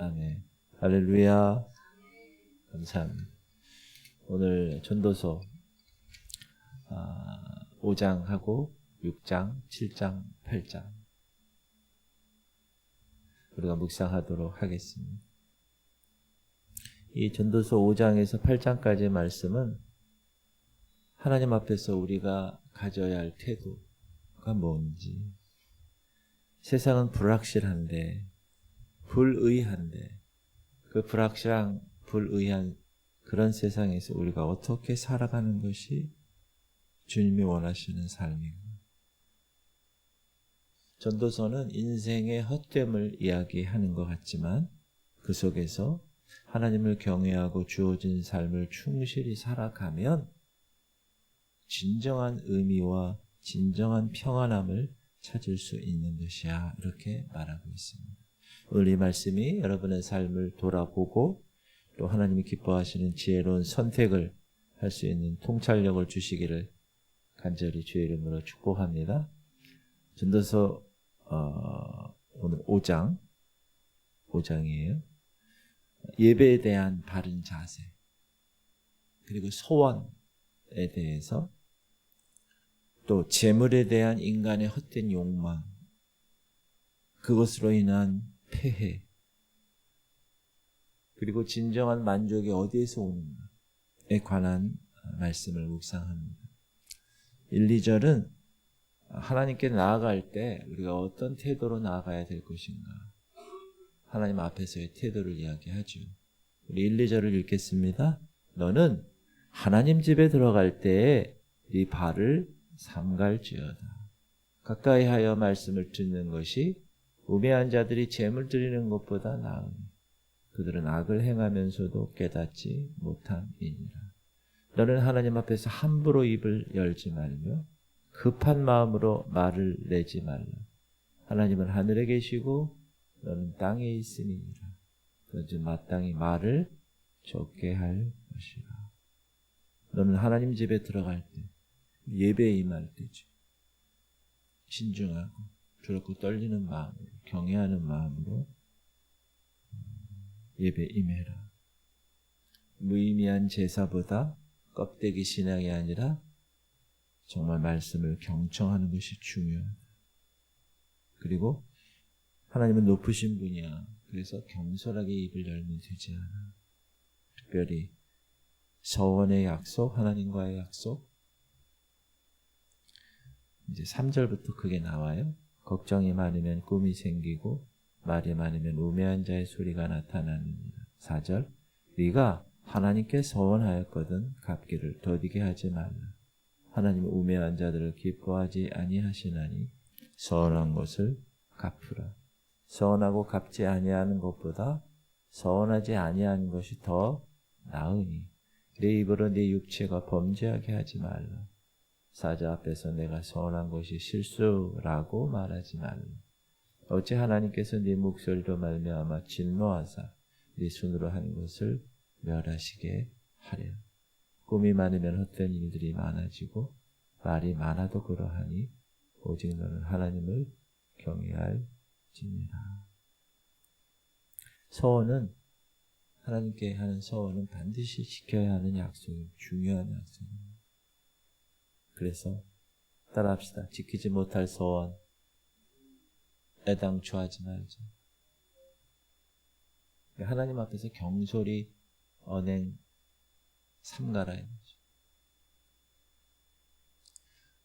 아멘. 할렐루야. 감사합니다. 오늘 전도서 5장하고 6장, 7장, 8장 우리가 묵상하도록 하겠습니다. 이 전도서 5장에서 8장까지의 말씀은 하나님 앞에서 우리가 가져야 할 태도가 뭔지, 세상은 불확실한데, 불의한데, 그 불확실한, 불의한 그런 세상에서 우리가 어떻게 살아가는 것이 주님이 원하시는 삶인가. 전도서는 인생의 헛됨을 이야기하는 것 같지만 그 속에서 하나님을 경외하고 주어진 삶을 충실히 살아가면 진정한 의미와 진정한 평안함을 찾을 수 있는 것이야, 이렇게 말하고 있습니다. 오늘 이 말씀이 여러분의 삶을 돌아보고 또 하나님이 기뻐하시는 지혜로운 선택을 할 수 있는 통찰력을 주시기를 간절히 주의 이름으로 축복합니다. 전도서 오늘 5장이에요. 예배에 대한 바른 자세, 그리고 소원에 대해서, 또 재물에 대한 인간의 헛된 욕망, 그것으로 인한 폐해, 그리고 진정한 만족이 어디에서 오는가에 관한 말씀을 묵상합니다. 1, 2절은 하나님께 나아갈 때 우리가 어떤 태도로 나아가야 될 것인가, 하나님 앞에서의 태도를 이야기하죠. 우리 1, 2절을 읽겠습니다. 너는 하나님 집에 들어갈 때에 네 발을 삼갈지어다. 가까이 하여 말씀을 듣는 것이 우매한 자들이 재물 드리는 것보다 나으니 그들은 악을 행하면서도 깨닫지 못함이니라. 너는 하나님 앞에서 함부로 입을 열지 말며 급한 마음으로 말을 내지 말라. 하나님은 하늘에 계시고 너는 땅에 있음이니라. 그런즉 마땅히 말을 적게 할 것이라. 너는 하나님 집에 들어갈 때, 예배에 임할 때죠, 신중하고 두렵고 떨리는 마음으로, 경외하는 마음으로 예배에 임해라. 무의미한 제사보다 껍데기 신앙이 아니라 정말 말씀을 경청하는 것이 중요하다. 그리고 하나님은 높으신 분이야. 그래서 겸손하게 입을 열면 되지 않아. 특별히 서원의 약속, 하나님과의 약속, 이제 3절부터 그게 나와요. 걱정이 많으면 꿈이 생기고 말이 많으면 우매한 자의 소리가 나타나느니라. 4절, 네가 하나님께 서원하였거든 갚기를 더디게 하지 말라. 하나님은 우매한 자들을 기뻐하지 아니하시나니 서원한 것을 갚으라. 서원하고 갚지 아니하는 것보다 서원하지 아니하는 것이 더 나으니 내 입으로 내 육체가 범죄하게 하지 말라. 사자 앞에서 내가 서원한 것이 실수라고 말하지 말라. 어찌 하나님께서 네 목소리로 말미암아 진노하사 네 손으로 한 것을 멸하시게 하려. 꿈이 많으면 헛된 일들이 많아지고 말이 많아도 그러하니 오직 너는 하나님을 경외할지니라. 서원은, 하나님께 하는 서원은 반드시 지켜야 하는 약속입니다. 중요한 약속입니다. 그래서 따라합시다. 지키지 못할 서원 애당초하지 말자. 하나님 앞에서 경솔히 언행 삼가라 이거죠.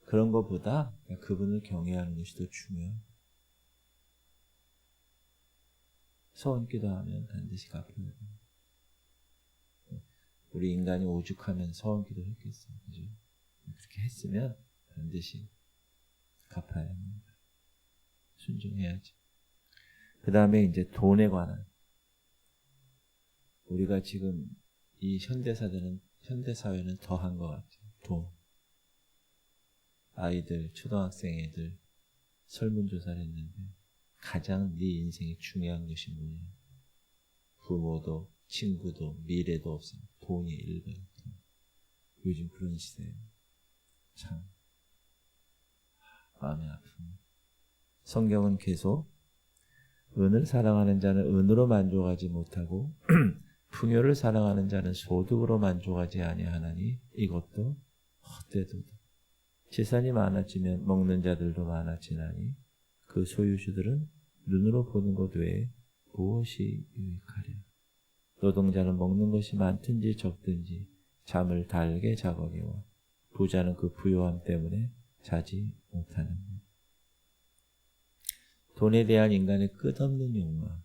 그런 것보다 그분을 경외하는 것이 더 중요해요. 서원 기도하면 반드시 갚아야 됩니다. 우리 인간이 오죽하면 서원 기도를 했겠어요. 그죠? 그렇게 했으면 반드시 갚아야 합니다. 순종해야죠. 그 다음에 이제 돈에 관한, 우리가 지금 이 현대사회는 더한 것 같아요. 돈. 아이들, 초등학생 애들 설문조사를 했는데 가장 네 인생에 중요한 것이 뭐냐? 부모도 친구도 미래도 없어요. 돈이 1번. 요즘 그런 시대예요. 참 마음이 아픕니다. 성경은 계속 은을 사랑하는 자는 은으로 만족하지 못하고 풍요를 사랑하는 자는 소득으로 만족하지 아니하나니 이것도 헛되도다. 재산이 많아지면 먹는 자들도 많아지나니 그 소유주들은 눈으로 보는 것 외에 무엇이 유익하랴. 노동자는 먹는 것이 많든지 적든지 잠을 달게 자거니와 부자는 그 부요함 때문에 자지 못하는 것. 돈에 대한 인간의 끝없는 욕망,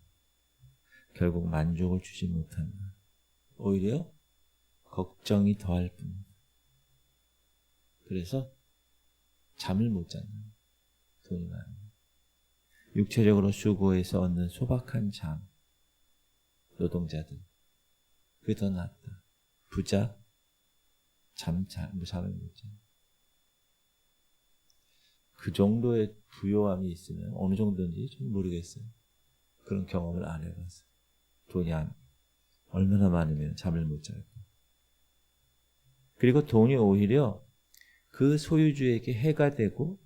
결국 만족을 주지 못한다. 오히려 걱정이 더할 뿐이다. 그래서 잠을 못 잔다. 돈이 많아. 육체적으로 수고해서 얻는 소박한 잠, 노동자들 그게 더 낫다. 부자 잠을 못 자. 그 정도의 부요함이 있으면 어느 정도인지 좀 모르겠어요. 그런 경험을 안 해봐서. 돈이 얼마나 많으면 잠을 못 자요. 그리고 돈이 오히려 그 소유주에게 해가 되고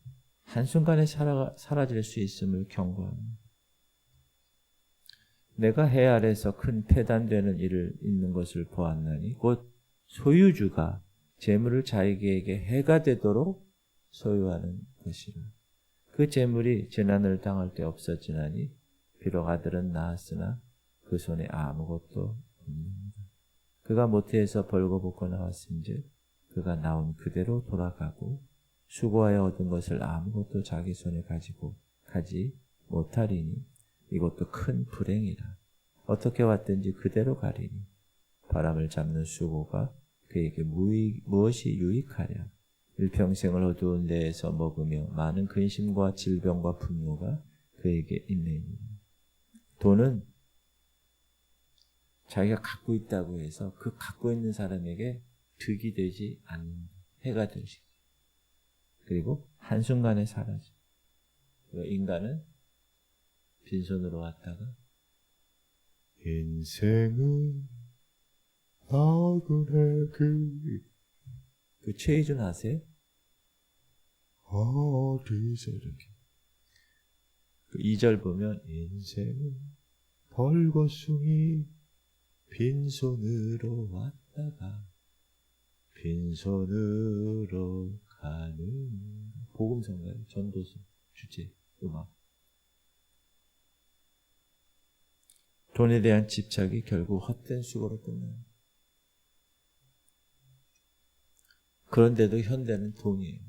한순간에 사라질 수 있음을 경고합니다. 내가 해 아래서 큰 폐단되는 일을 있는 것을 보았나니 곧 소유주가 재물을 자기에게 해가 되도록 소유하는 것이라. 그 재물이 재난을 당할 때 없어지나니 비록 아들은 낳았으나 그 손에 아무것도 없느니라. 그가 모태에서 벌거벗고 나왔은즉 그가 나온 그대로 돌아가고 수고하여 얻은 것을 아무것도 자기 손에 가지 못하리니 이것도 큰 불행이라. 어떻게 왔든지 그대로 가리니 바람을 잡는 수고가 그에게 무엇이 유익하랴. 일평생을 어두운 데에서 먹으며 많은 근심과 질병과 분노가 그에게 있느니라. 돈은 자기가 갖고 있다고 해서 그 갖고 있는 사람에게 득이 되지 않는 해가 되지. 그리고 한순간에 사라져. 인간은 빈손으로 왔다가 인생은 나그네 그 최희준 아세요? 어디서 이렇게 그 2절 보면 인생은 벌거숭이 빈손으로 왔다가 빈손으로 가는 복음성가요. 전도서 주제 음악. 돈에 대한 집착이 결국 헛된 수고로 끝나요. 그런데도 현대는 돈이에요.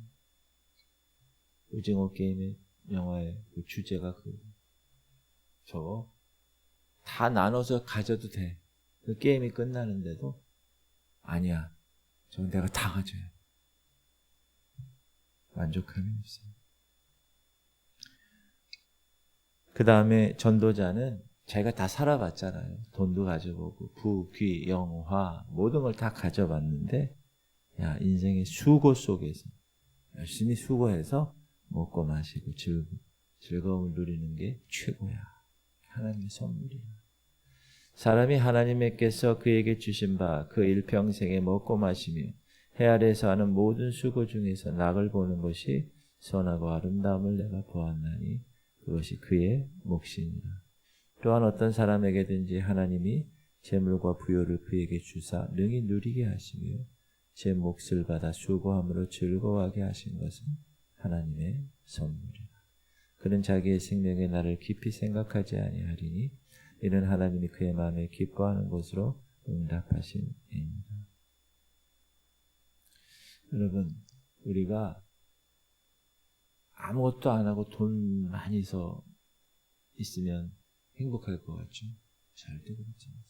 오징어 게임의 영화의 그 주제가 저거 다 나눠서 가져도 돼. 그 게임이 끝나는데도 아니야. 저건 내가 다 가져야 돼. 만족함이 없어요. 그 다음에 전도자는 자기가 다 살아봤잖아요. 돈도 가져보고 부, 귀, 영, 화 모든 걸 다 가져봤는데 야 인생의 수고 속에서 열심히 수고해서 먹고 마시고 즐거움을 누리는 게 최고야. 하나님의 선물이야. 사람이 하나님께서 그에게 주신 바 그 일평생에 먹고 마시며 해 아래에서 하는 모든 수고 중에서 낙을 보는 것이 선하고 아름다움을 내가 보았나니 그것이 그의 몫이니라. 또한 어떤 사람에게든지 하나님이 재물과 부요를 그에게 주사 능히 누리게 하시며 제 몫을 받아 수고함으로 즐거워하게 하신 것은 하나님의 선물이라. 그는 자기의 생명의 날을 깊이 생각하지 아니하리니 이는 하나님이 그의 마음에 기뻐하는 것으로 응답하심이니라. 여러분, 우리가 아무것도 안 하고 돈 많이 있으면 행복할 것 같죠? 절대 그렇지 않습니다.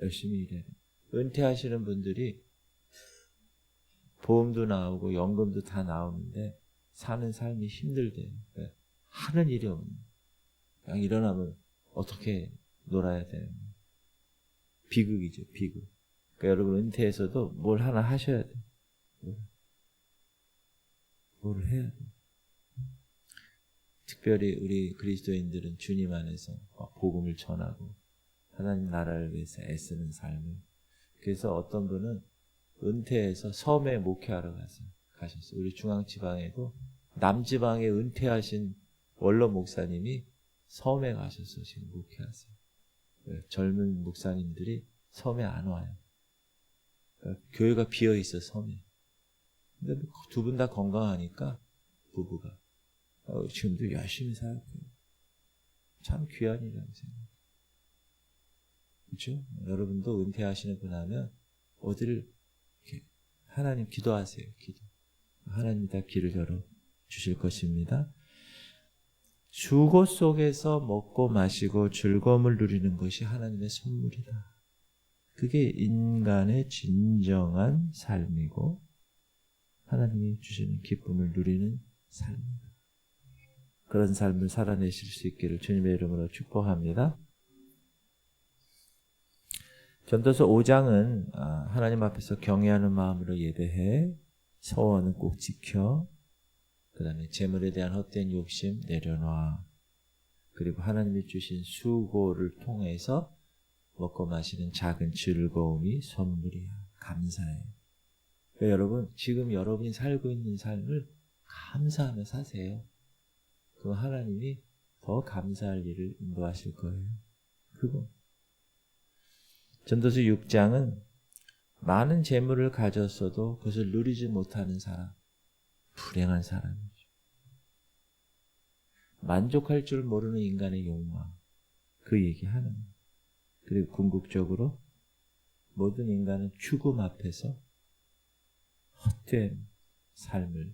열심히 일해야 돼요. 은퇴하시는 분들이 보험도 나오고 연금도 다 나오는데 사는 삶이 힘들대요. 그러니까 하는 일이 없는. 그냥 일어나면 어떻게 놀아야 되는 비극이죠. 비극. 그러니까 여러분 은퇴해서도 뭘 하나 하셔야 돼요. 뭘 해야 돼요. 특별히 우리 그리스도인들은 주님 안에서 복음을 전하고 하나님 나라를 위해서 애쓰는 삶을. 그래서 어떤 분은 은퇴해서 섬에 목회하러 가셨어요. 우리 중앙지방에도 남지방에 은퇴하신 원로 목사님이 섬에 가셔서 지금 목회하세요. 젊은 목사님들이 섬에 안 와요. 교회가 비어 있어 섬에. 근데 두 분 다 건강하니까 부부가 지금도 열심히 살고요. 참 귀한 일이라고 생각해요. 그렇죠? 여러분도 은퇴하시고 나면 어디를 이렇게 하나님 기도하세요. 기도. 하나님이 다 길을 열어 주실 것입니다. 수고 속에서 먹고 마시고 즐거움을 누리는 것이 하나님의 선물이다. 그게 인간의 진정한 삶이고 하나님이 주시는 기쁨을 누리는 삶입니다. 그런 삶을 살아내실 수 있기를 주님의 이름으로 축복합니다. 전도서 5장은 하나님 앞에서 경외하는 마음으로 예배해 서원은 꼭 지켜 그 다음에 재물에 대한 헛된 욕심 내려놔 그리고 하나님이 주신 수고를 통해서 먹고 마시는 작은 즐거움이 선물이야. 감사해. 그러니까 여러분 지금 여러분이 살고 있는 삶을 감사하며 사세요. 그럼 하나님이 더 감사할 일을 인도하실 거예요. 그거. 전도서 6장은 많은 재물을 가졌어도 그것을 누리지 못하는 사람, 불행한 사람이죠. 만족할 줄 모르는 인간의 욕망, 그 얘기하는 거예요. 그리고 궁극적으로 모든 인간은 죽음 앞에서 헛된 삶을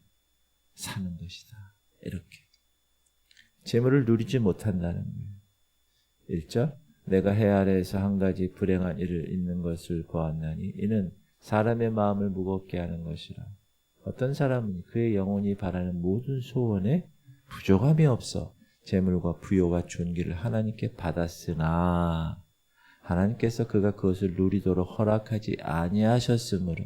사는 것이다. 이렇게. 재물을 누리지 못한다는 거예요. 1절 내가 해 아래에서 한 가지 불행한 일을 있는 것을 보았나니 이는 사람의 마음을 무겁게 하는 것이라. 어떤 사람은 그의 영혼이 바라는 모든 소원에 부족함이 없어 재물과 부요와 존귀를 하나님께 받았으나 하나님께서 그가 그것을 누리도록 허락하지 아니하셨으므로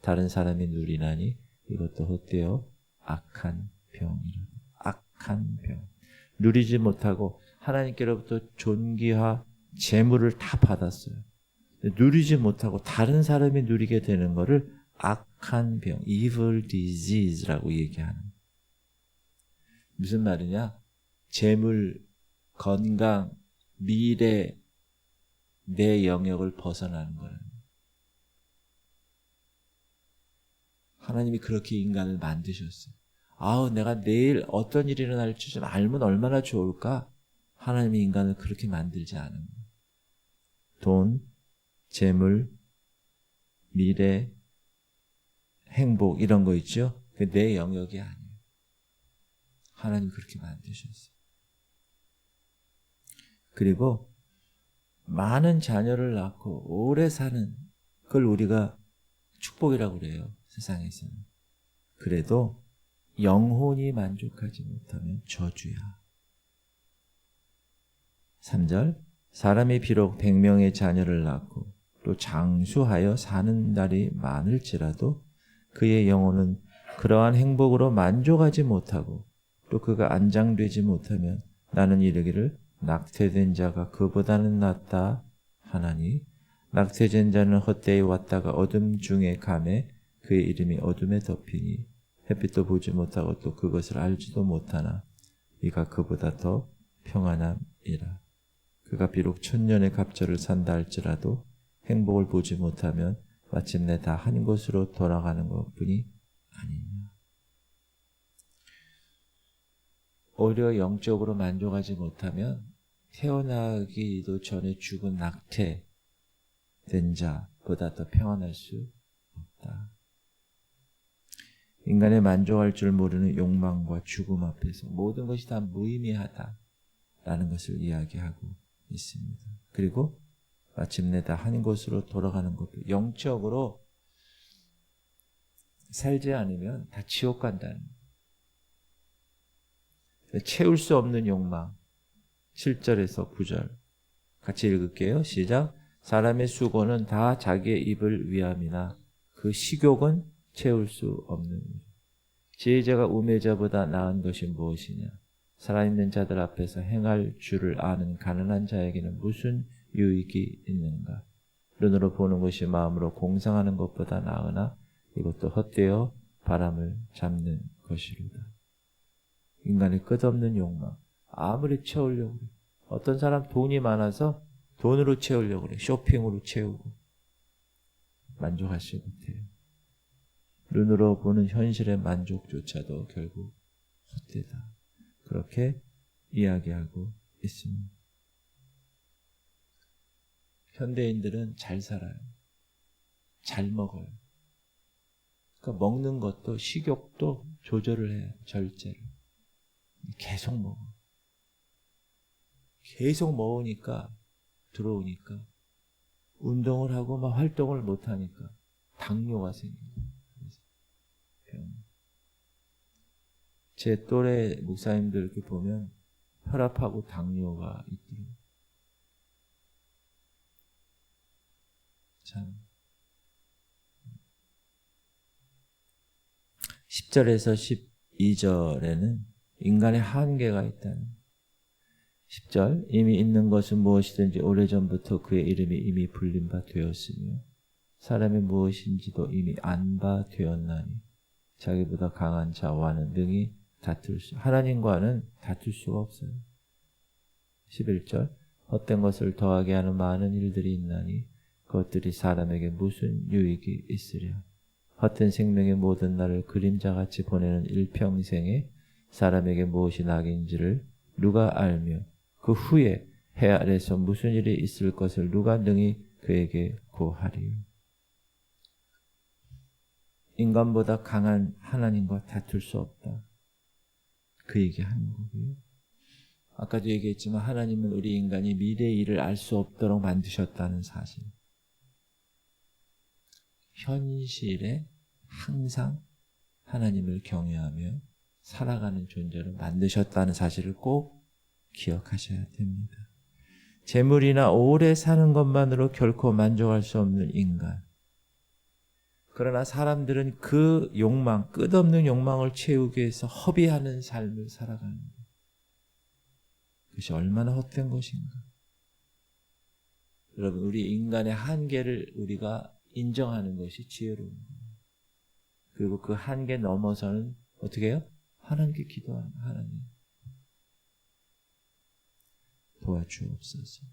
다른 사람이 누리나니 이것도 헛되어 악한 병이라. 악한 병. 누리지 못하고 하나님께로부터 존귀와 재물을 다 받았어요. 누리지 못하고 다른 사람이 누리게 되는 것을 악한 병, evil disease라고 얘기하는. 무슨 말이냐? 재물, 건강, 미래, 내 영역을 벗어나는 거예요. 하나님이 그렇게 인간을 만드셨어요. 내가 내일 어떤 일이 일어날지 좀 알면 얼마나 좋을까? 하나님이 인간을 그렇게 만들지 않은 거예요. 돈, 재물, 미래, 행복 이런 거 있죠? 그게 내 영역이 아니에요. 하나님 그렇게 만드셨어요. 그리고 많은 자녀를 낳고 오래 사는 그걸 우리가 축복이라고 그래요. 세상에서는. 그래도 영혼이 만족하지 못하면 저주야. 3절 사람이 비록 100명의 자녀를 낳고 또 장수하여 사는 날이 많을지라도 그의 영혼은 그러한 행복으로 만족하지 못하고 또 그가 안장되지 못하면 나는 이르기를 낙태된 자가 그보다는 낫다 하나니 낙태된 자는 헛되이 왔다가 어둠 중에 가매 그의 이름이 어둠에 덮이니 햇빛도 보지 못하고 또 그것을 알지도 못하나 이가 그보다 더 평안함이라. 그가 비록 1000년의 갑절을 산다 할지라도 행복을 보지 못하면 마침내 다 한 곳으로 돌아가는 것뿐이 아니냐. 오히려 영적으로 만족하지 못하면 태어나기도 전에 죽은 낙태된 자보다 더 평안할 수 없다. 인간의 만족할 줄 모르는 욕망과 죽음 앞에서 모든 것이 다 무의미하다라는 것을 이야기하고 있습니다. 그리고 마침내 다 한 곳으로 돌아가는 것도 영적으로 살지 않으면 다 지옥 간다는 거예요. 채울 수 없는 욕망 7절에서 9절 같이 읽을게요. 시작. 사람의 수고는 다 자기의 입을 위함이나 그 식욕은 채울 수 없는 지혜자가 우매자보다 나은 것이 무엇이냐. 살아있는 자들 앞에서 행할 줄을 아는 가난한 자에게는 무슨 유익이 있는가. 눈으로 보는 것이 마음으로 공상하는 것보다 나으나 이것도 헛되어 바람을 잡는 것이로다. 인간의 끝없는 욕망. 아무리 채우려고 그래. 어떤 사람 돈이 많아서 돈으로 채우려고 그래. 쇼핑으로 채우고. 만족하지 못해요. 눈으로 보는 현실의 만족조차도 결국 헛되다. 그렇게 이야기하고 있습니다. 현대인들은 잘 살아요. 잘 먹어요. 그러니까 먹는 것도 식욕도 조절을 해요. 절제를. 계속 먹어. 계속 먹으니까 들어오니까 운동을 하고 막 활동을 못 하니까 당뇨가 생겨요. 제 또래 목사님들 이렇게 보면 혈압하고 당뇨가 있더라고요. 참. 10절에서 12절에는 인간의 한계가 있다는 10절 이미 있는 것은 무엇이든지 오래전부터 그의 이름이 이미 불린 바 되었으며 사람이 무엇인지도 이미 안 바 되었나니 자기보다 강한 자와는 능히 하나님과는 다툴 수가 없어요. 11절 헛된 것을 더하게 하는 많은 일들이 있나니 그것들이 사람에게 무슨 유익이 있으랴. 헛된 생명의 모든 날을 그림자같이 보내는 일평생에 사람에게 무엇이 낙인지를 누가 알며 그 후에 해 아래서 무슨 일이 있을 것을 누가 능히 그에게 고하리요. 인간보다 강한 하나님과 다툴 수 없다. 그 얘기하는 거고요. 아까도 얘기했지만 하나님은 우리 인간이 미래의 일을 알 수 없도록 만드셨다는 사실. 현실에 항상 하나님을 경외하며 살아가는 존재로 만드셨다는 사실을 꼭 기억하셔야 됩니다. 재물이나 오래 사는 것만으로 결코 만족할 수 없는 인간. 그러나 사람들은 그 욕망, 끝없는 욕망을 채우기 위해서 허비하는 삶을 살아가는 거예요. 그것이 얼마나 헛된 것인가. 여러분, 우리 인간의 한계를 우리가 인정하는 것이 지혜로운 거예요. 그리고 그 한계 넘어서는 어떻게 해요? 하나님께 기도하는 하나님. 도와주옵소서.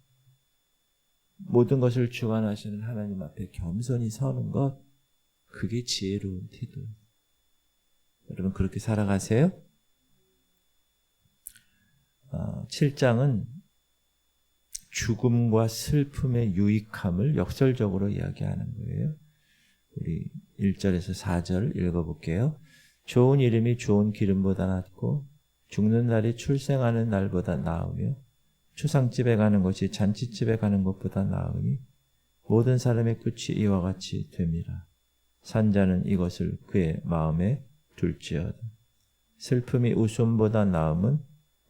모든 것을 주관하시는 하나님 앞에 겸손히 서는 것, 그게 지혜로운 태도예요. 여러분 그렇게 살아가세요. 7장은 죽음과 슬픔의 유익함을 역설적으로 이야기하는 거예요. 우리 1절에서 4절 읽어볼게요. 좋은 이름이 좋은 기름보다 낫고 죽는 날이 출생하는 날보다 나으며 추상집에 가는 것이 잔치집에 가는 것보다 나으니 모든 사람의 끝이 이와 같이 됨이라. 산자는 이것을 그의 마음에 둘지어다. 슬픔이 웃음보다 나음은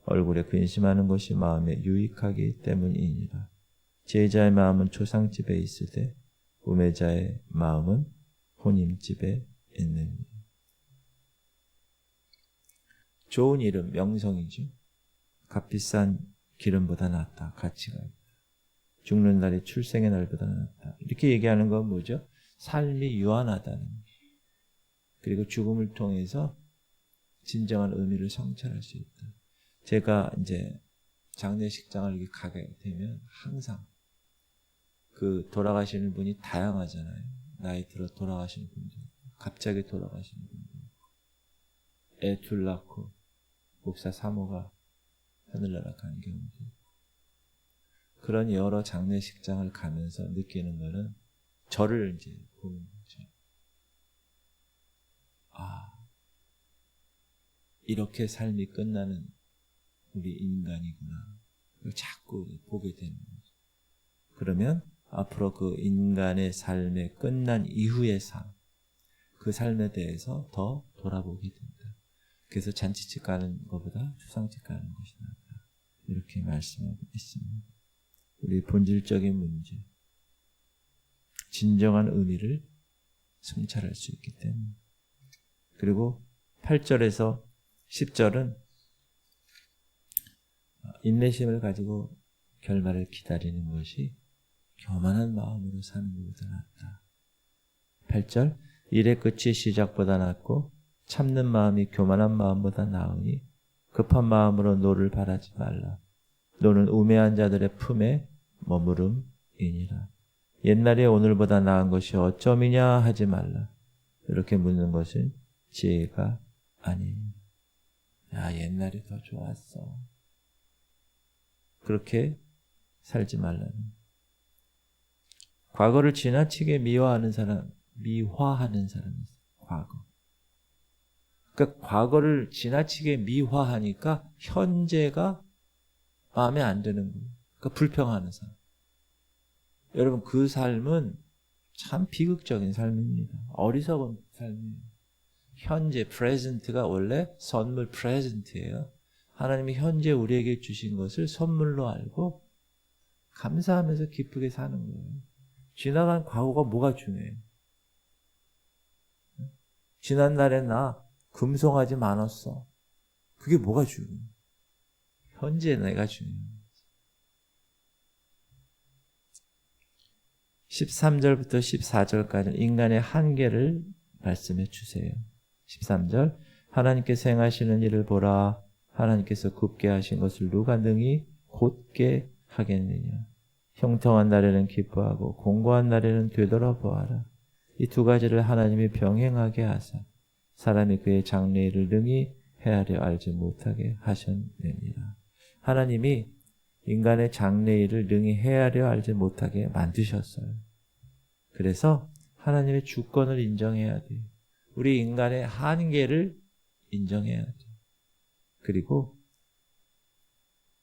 얼굴에 근심하는 것이 마음에 유익하기 때문이니라. 제자의 마음은 초상집에 있으되 우매자의 마음은 혼임집에 있느니라. 좋은 이름, 명성이죠. 값비싼 기름보다 낫다. 가치가 있다. 죽는 날이 출생의 날보다 낫다. 이렇게 얘기하는 건 뭐죠? 삶이 유한하다는 거예요. 그리고 죽음을 통해서 진정한 의미를 성찰할 수 있다. 제가 이제 장례식장을 이렇게 가게 되면 항상 그 돌아가시는 분이 다양하잖아요. 나이 들어 돌아가시는 분들, 갑자기 돌아가시는 분들, 애 둘 낳고 목사 사모가 하늘나라 간 경우도 그런 여러 장례식장을 가면서 느끼는 거는 저를 이제 보는 거죠. 이렇게 삶이 끝나는 우리 인간이구나. 그걸 자꾸 보게 되는 거죠. 그러면 앞으로 그 인간의 삶의 끝난 이후의 삶, 그 삶에 대해서 더 돌아보게 된다. 그래서 잔치집 가는 것보다 추상집 가는 것이 낫다. 이렇게 말씀하고 있습니다. 우리 본질적인 문제, 진정한 의미를 성찰할 수 있기 때문에. 그리고 8절에서 10절은 인내심을 가지고 결말을 기다리는 것이 교만한 마음으로 사는 것보다 낫다. 8절 일의 끝이 시작보다 낫고 참는 마음이 교만한 마음보다 나으니 급한 마음으로 노를 바라지 말라. 노는 우매한 자들의 품에 머무름이니라. 옛날에 오늘보다 나은 것이 어쩌미냐 하지 말라. 이렇게 묻는 것은 지혜가 아닙니다. 야, 옛날이 더 좋았어. 그렇게 살지 말라는. 과거를 지나치게 미화하는 사람이 있어요. 과거. 그러니까 과거를 지나치게 미화하니까 현재가 마음에 안 드는 거예요. 그러니까 불평하는 사람. 여러분, 그 삶은 참 비극적인 삶입니다. 어리석은 삶이에요. 현재, 프레젠트가 원래 선물 프레젠트예요. 하나님이 현재 우리에게 주신 것을 선물로 알고 감사하면서 기쁘게 사는 거예요. 지나간 과거가 뭐가 중요해요? 지난날에 나 금송아지 많았어. 그게 뭐가 중요해요? 현재 내가 중요해요. 13절부터 14절까지 인간의 한계를 말씀해 주세요. 13절, 하나님께서 행하시는 일을 보라. 하나님께서 굽게 하신 것을 누가 능히 곧게 하겠느냐. 형통한 날에는 기뻐하고 공고한 날에는 되돌아보아라. 이 두 가지를 하나님이 병행하게 하사 사람이 그의 장래일을 능히 헤아려 알지 못하게 하셨느니라. 하나님이 인간의 장래일을 능히 헤아려 알지 못하게 만드셨어요. 그래서 하나님의 주권을 인정해야 돼요. 우리 인간의 한계를 인정해야 돼요. 그리고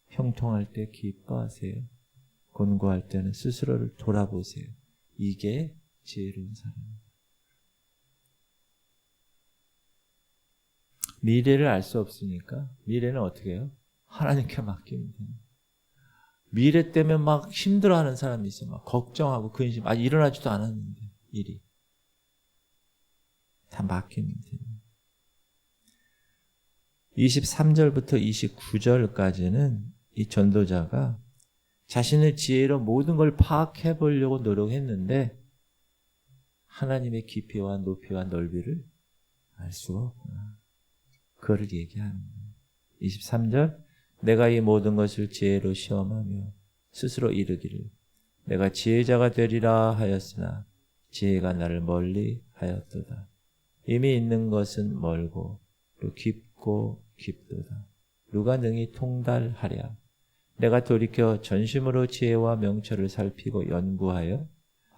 형통할 때 기뻐하세요. 곤고할 때는 스스로를 돌아보세요. 이게 지혜로운 사람입니다. 미래를 알 수 없으니까 미래는 어떻게 해요? 하나님께 맡기면 돼요. 미래 때문에 막 힘들어하는 사람이 있어요. 막 걱정하고 근심. 일어나지도 않았는데 일이. 다 맡기면 돼요. 23절부터 29절까지는 이 전도자가 자신의 지혜로 모든 걸 파악해 보려고 노력했는데 하나님의 깊이와 높이와 넓이를 알 수가 없구나. 그거를 얘기하는 거예요. 23절, 내가 이 모든 것을 지혜로 시험하며 스스로 이르기를 내가 지혜자가 되리라 하였으나 지혜가 나를 멀리 하였도다. 이미 있는 것은 멀고 또 깊고 깊도다. 누가 능히 통달하랴. 내가 돌이켜 전심으로 지혜와 명철을 살피고 연구하여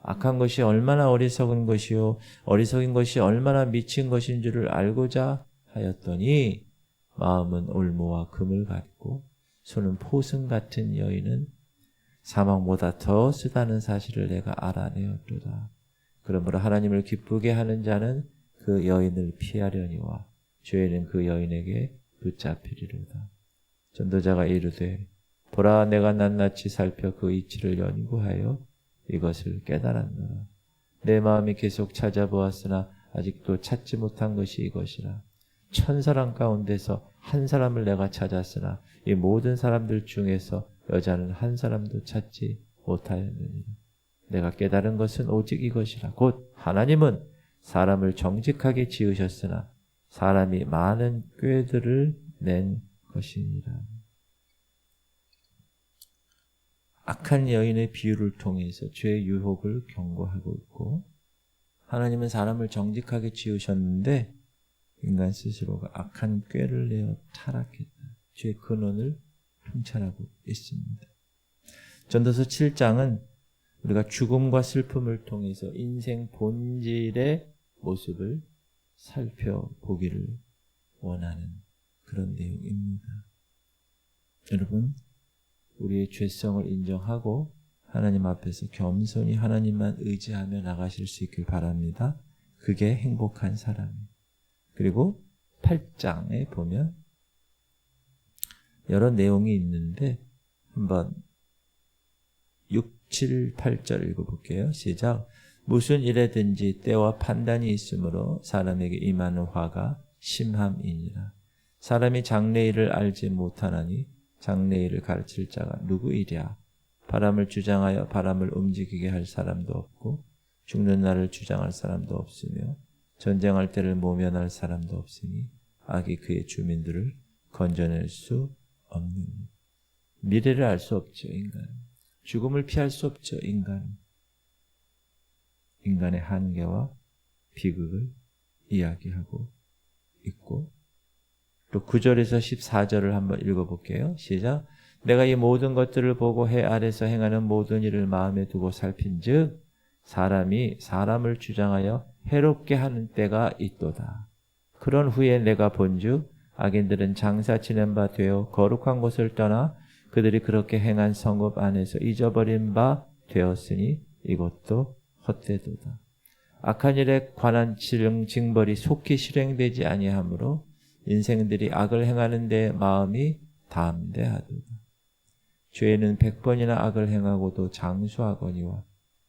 악한 것이 얼마나 어리석은 것이요 어리석인 것이 얼마나 미친 것인 줄을 알고자 하였더니 마음은 올무와 금을 같고 손은 포승 같은 여인은 사망보다 더 쓰다는 사실을 내가 알아내었도다. 그러므로 하나님을 기쁘게 하는 자는 그 여인을 피하려니와 죄는 그 여인에게 붙잡히리로다. 전도자가 이르되 보라 내가 낱낱이 살펴 그 이치를 연구하여 이것을 깨달았노라. 내 마음이 계속 찾아보았으나 아직도 찾지 못한 것이 이것이라. 1000사람 가운데서 한 사람을 내가 찾았으나 이 모든 사람들 중에서 여자는 한 사람도 찾지 못하였느니라. 내가 깨달은 것은 오직 이것이라. 곧 하나님은 사람을 정직하게 지으셨으나 사람이 많은 꾀들을 낸 것이니라. 악한 여인의 비유를 통해서 죄의 유혹을 경고하고 있고 하나님은 사람을 정직하게 지으셨는데 인간 스스로가 악한 꾀를 내어 타락했다. 죄의 근원을 통찰하고 있습니다. 전도서 7장은 우리가 죽음과 슬픔을 통해서 인생 본질의 모습을 살펴보기를 원하는 그런 내용입니다. 여러분, 우리의 죄성을 인정하고 하나님 앞에서 겸손히 하나님만 의지하며 나가실 수 있길 바랍니다. 그게 행복한 사람이에요. 그리고 8장에 보면 여러 내용이 있는데 한번 6, 7, 8절 읽어볼게요. 시작. 무슨 일에든지 때와 판단이 있으므로 사람에게 임하는 화가 심함이니라. 사람이 장래일을 알지 못하나니 장래일을 가르칠 자가 누구이랴. 바람을 주장하여 바람을 움직이게 할 사람도 없고 죽는 날을 주장할 사람도 없으며 전쟁할 때를 모면할 사람도 없으니 악이 그의 주민들을 건져낼 수 없는 미래를 알 수 없죠. 인간 죽음을 피할 수 없죠. 인간의 한계와 비극을 이야기하고 있고 또 9절에서 14절을 한번 읽어볼게요. 시작. 내가 이 모든 것들을 보고 해 아래서 행하는 모든 일을 마음에 두고 살핀즉 사람이 사람을 주장하여 해롭게 하는 때가 있도다. 그런 후에 내가 본즉 악인들은 장사 지낸 바 되어 거룩한 곳을 떠나 그들이 그렇게 행한 성읍 안에서 잊어버린 바 되었으니 이것도 헛되도다. 악한 일에 관한 징벌이 속히 실행되지 아니하므로 인생들이 악을 행하는 데 마음이 담대하도다. 죄는 100번이나 악을 행하고도 장수하거니와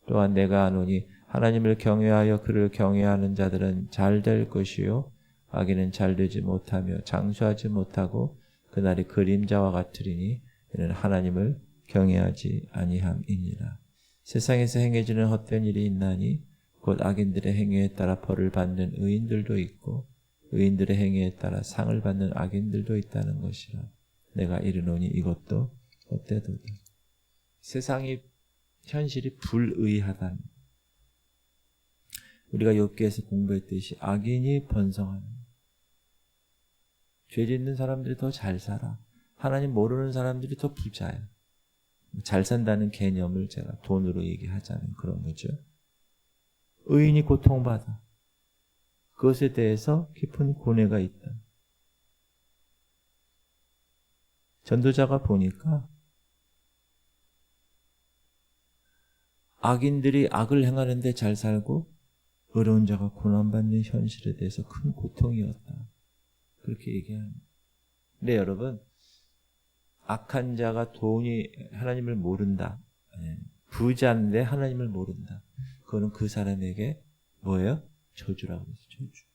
또한 내가 아노니 하나님을 경외하여 그를 경외하는 자들은 잘 될 것이요 악인은 잘 되지 못하며 장수하지 못하고 그날이 그림자와 같으리니 이는 하나님을 경외하지 아니함이니라. 세상에서 행해지는 헛된 일이 있나니 곧 악인들의 행위에 따라 벌을 받는 의인들도 있고 의인들의 행위에 따라 상을 받는 악인들도 있다는 것이라. 내가 이르노니 이것도 헛되도다. 세상이 현실이 불의하다는 우리가 욥기에서 공부했듯이 악인이 번성하는 죄 짓는 사람들이 더 잘 살아. 하나님 모르는 사람들이 더 부자야. 잘 산다는 개념을 제가 돈으로 얘기하자는 그런 거죠. 의인이 고통받아. 그것에 대해서 깊은 고뇌가 있다. 전도자가 보니까 악인들이 악을 행하는데 잘 살고 어려운 자가 고난받는 현실에 대해서 큰 고통이었다. 그렇게 얘기합니다. 근데 여러분, 악한 자가 돈이 하나님을 모른다. 부자인데 하나님을 모른다. 그거는 그 사람에게 뭐예요? 저주라고 해서 저주.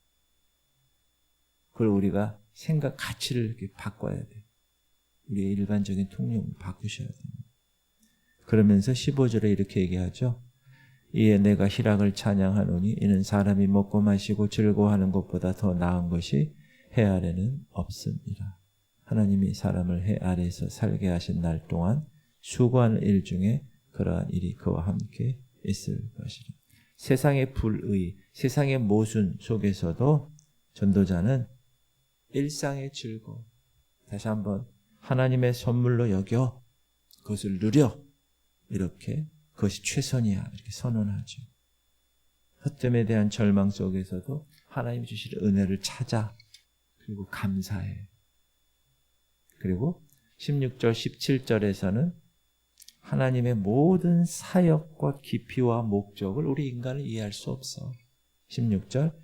그걸 우리가 생각 가치를 이렇게 바꿔야 돼. 우리의 일반적인 통념을 바꾸셔야 됩니다. 그러면서 15절에 이렇게 얘기하죠. 이에 내가 희락을 찬양하노니 이는 사람이 먹고 마시고 즐거워하는 것보다 더 나은 것이 해 아래는 없습니다. 하나님이 사람을 해 아래에서 살게 하신 날 동안 수고하는 일 중에 그러한 일이 그와 함께 있을 것이라. 세상의 불의, 세상의 모순 속에서도 전도자는 일상의 즐거움, 다시 한번 하나님의 선물로 여겨 그것을 누려 이렇게 그것이 최선이야 이렇게 선언하죠. 헛됨에 대한 절망 속에서도 하나님 주실 은혜를 찾아 그리고 감사해. 그리고 16절 17절에서는 하나님의 모든 사역과 깊이와 목적을 우리 인간은 이해할 수 없어. 16절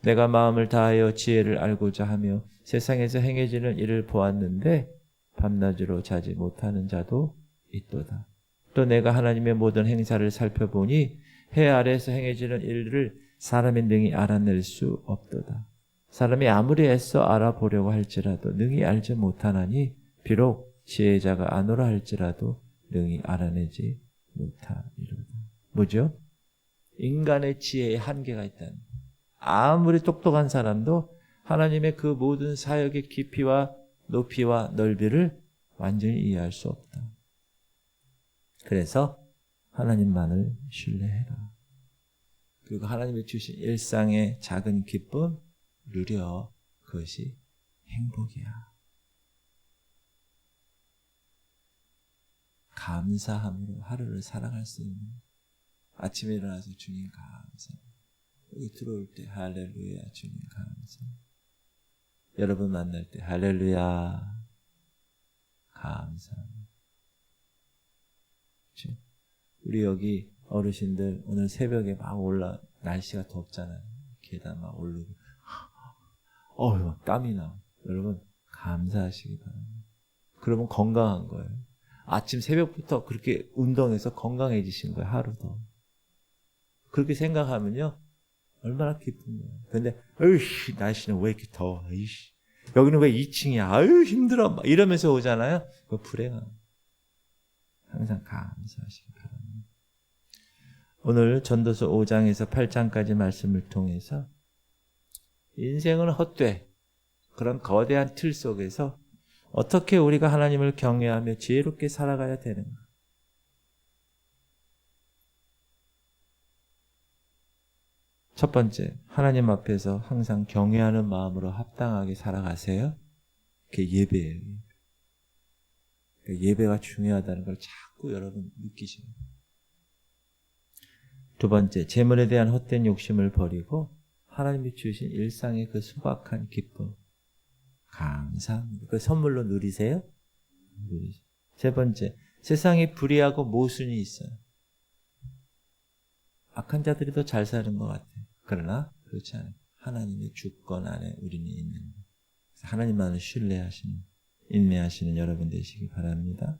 내가 마음을 다하여 지혜를 알고자 하며 세상에서 행해지는 일을 보았는데 밤낮으로 자지 못하는 자도 있도다. 또 내가 하나님의 모든 행사를 살펴보니 해 아래에서 행해지는 일을 사람이 능히 알아낼 수 없도다. 사람이 아무리 애써 알아보려고 할지라도 능히 알지 못하나니 비록 지혜자가 아노라 할지라도 능히 알아내지 못하리로다. 뭐죠? 인간의 지혜에 한계가 있다는. 아무리 똑똑한 사람도 하나님의 그 모든 사역의 깊이와 높이와 넓이를 완전히 이해할 수 없다. 그래서 하나님만을 신뢰해라. 그리고 하나님이 주신 일상의 작은 기쁨 누려. 그것이 행복이야. 감사함으로 하루를 살아갈 수 있는 아침에 일어나서 주님 감사. 여기 들어올 때 할렐루야 주님 감사. 여러분 만날 때 할렐루야 감사. 그렇죠? 우리 여기 어르신들 오늘 새벽에 막 날씨가 덥잖아요. 계단 막 오르고 땀이 나. 여러분 감사하시기 바랍니다. 그러면 건강한 거예요. 아침 새벽부터 그렇게 운동해서 건강해지신 거예요. 하루 더. 그렇게 생각하면요. 얼마나 기쁜 거예요. 근데 으이씨 날씨는 왜 이렇게 더워. 으이씨 여기는 왜 2층이야. 아유 힘들어. 막 이러면서 오잖아요. 그거 불행함. 항상 감사하시기 바랍니다. 오늘 전도서 5장에서 8장까지 말씀을 통해서 인생은 헛돼. 그런 거대한 틀 속에서 어떻게 우리가 하나님을 경외하며 지혜롭게 살아가야 되는가? 첫 번째, 하나님 앞에서 항상 경외하는 마음으로 합당하게 살아가세요. 그게 예배예요. 예배가 중요하다는 걸 자꾸 여러분 느끼시는 거예요. 두 번째, 재물에 대한 헛된 욕심을 버리고 하나님이 주신 일상의 그 소박한 기쁨, 감사합니다. 그 선물로 누리세요. 세 번째, 세상에 불의하고 모순이 있어요. 악한 자들이 더 잘 사는 것 같아요. 그러나 그렇지 않아요. 하나님의 주권 안에 우리는 있는 거예요. 하나님만을 신뢰하시는, 인내하시는 여러분 되시기 바랍니다.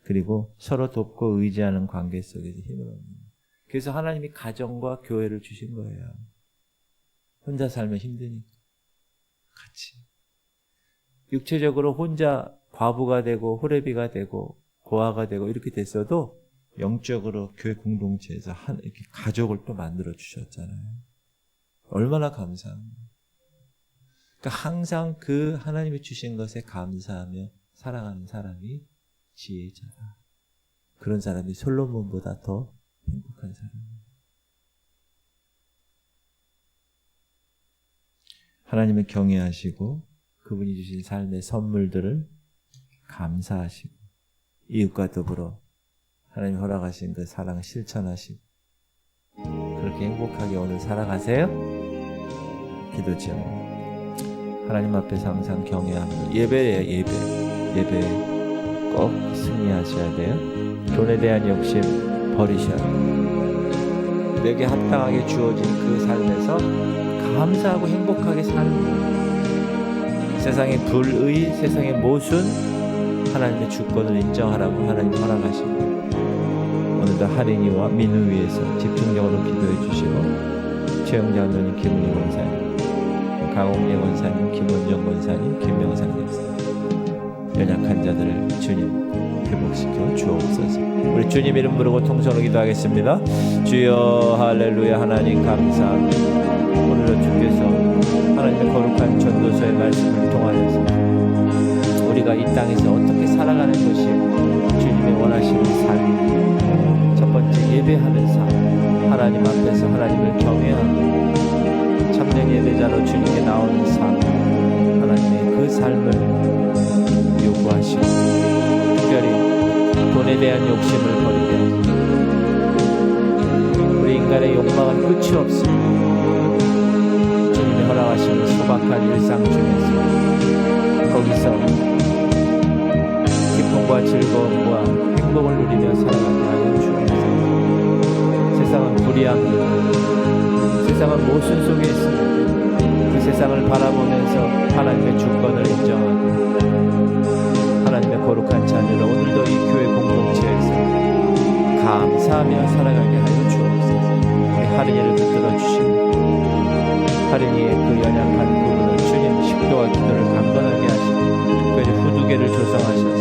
그리고 서로 돕고 의지하는 관계 속에서 힘을 얻는 거예요. 그래서 하나님이 가정과 교회를 주신 거예요. 혼자 살면 힘드니까 같이. 육체적으로 혼자 과부가 되고 호레비가 되고 고아가 되고 이렇게 됐어도 영적으로 교회 공동체에서 이렇게 가족을 또 만들어 주셨잖아요. 얼마나 감사합니다. 그러니까 항상 그 하나님이 주신 것에 감사하며 살아가는 사람이 지혜자다. 그런 사람이 솔로몬보다 더 행복한 사람입니다. 하나님을 경외하시고 그분이 주신 삶의 선물들을 감사하시고 이웃과 더불어 하나님 허락하신 그 사랑을 실천하시고 그렇게 행복하게 오늘 살아가세요. 기도 제목. 하나님 앞에서 항상 경외하며 예배예요. 예배 꼭 승리하셔야 돼요. 돈에 대한 욕심 버리셔야 돼요. 내게 합당하게 주어진 그 삶에서 감사하고 행복하게 살는 거예요. 세상의 불의, 세상의 모순, 하나님의 주권을 인정하라고 하나님 허락하시고 오늘도 할인이와 민우 위해서 집중적으로 기도해 주시고 최영자 감독님, 김은희 권사님, 강홍래 권사님, 김원정 권사님, 김명상 권사님 연약한 자들을 주님 회복시켜 주옵소서. 우리 주님 이름 부르고 통성으로 기도하겠습니다. 주여 할렐루야. 하나님 감사합니다. 오늘도 주께서 하나님의 거룩한 전도서의 말씀을 통하여서 우리가 이 땅에서 어떻게 살아가는 것이 주님의 원하시는 삶, 첫 번째 예배하는 삶, 하나님 앞에서 하나님을 경외하고 참된 예배자로 주님께 나오는 삶, 하나님의 그 삶을 요구하시고 특별히 돈에 대한 욕심을 버리게 하시고 우리 인간의 욕망은 끝이 없습니다. 주님이 허락하시는 소박한 일상 중에서 거기서 기쁨과 즐거움과 행복을 누리며 살아가게 하여 주옵소서. 세상은 불의합니다. 세상은 모순 속에 있습니다. 그 세상을 바라보면서 하나님의 주권을 인정하고 하나님의 거룩한 자녀로 오늘도 이 교회 공동체에서 감사하며 살아가게 하여 주옵소서. 우리 할인이를 붙들어 주시고 할인이의 그 연약한 부분을 주님 식도와 기도를 강건하게 하시고 특별히 후두개를 조성하셔서